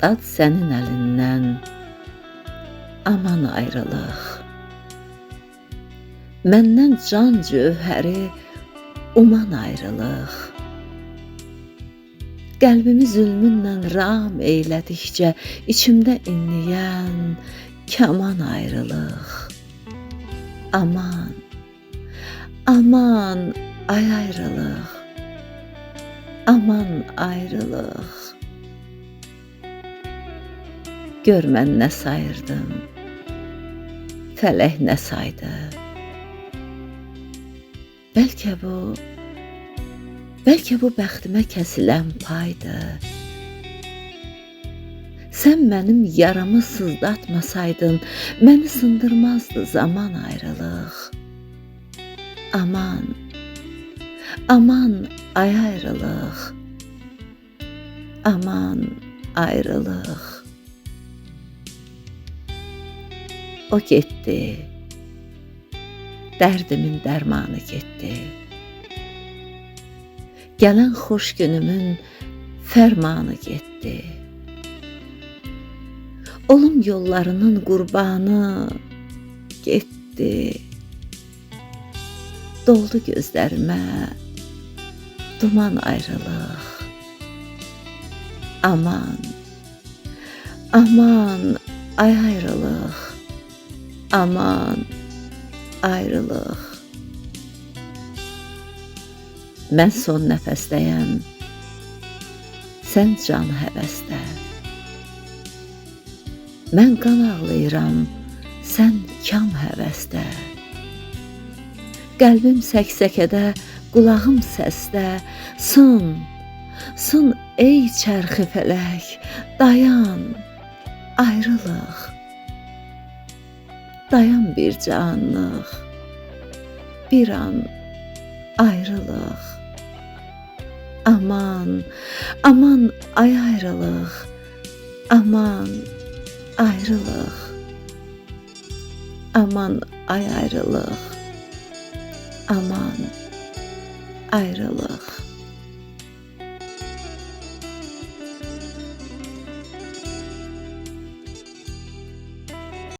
Dad sənin əlindən, aman ayrılıq. Məndən can cövhəri uman ayrılıq. Qəlbimi zülmünlə ram eylədikcə içimdə inləyən kaman ayrılıq. Aman, aman ay ayrılıq. Aman ayrılıq. Gör mən nə sayırdım, fələk nə saydı. Bəlkə bu bəxtimə kəsilən paydı. Sən mənim yaramı sızlatmasaydın, məni sındırmazdı zaman ayrılıq. Aman, aman ay ayrılıq. Aman ayrılıq. O getdi, dərdimin dərmanı getdi. Gələn xoş günümün fərmanı getdi. Olum yollarının qurbanı getdi. Doldu gözlərimə duman ayrılıq. Aman, aman ay ayrılıq. Aman ayrılıq. Mən son nəfəsdəyəm, sən can həvəsdə. Mən qan ağlayıram, sən kam həvəsdə. Qəlbim səksəkədə, qulağım səsdə. Sın, sın ey çərxi fələk, dayan, ayrılıq. Dayan bircə anlıq, bir an ayrılıq. Aman, aman ay ayrılıq. Aman ayrılıq. Aman ay ayrılıq. Aman ayrılıq.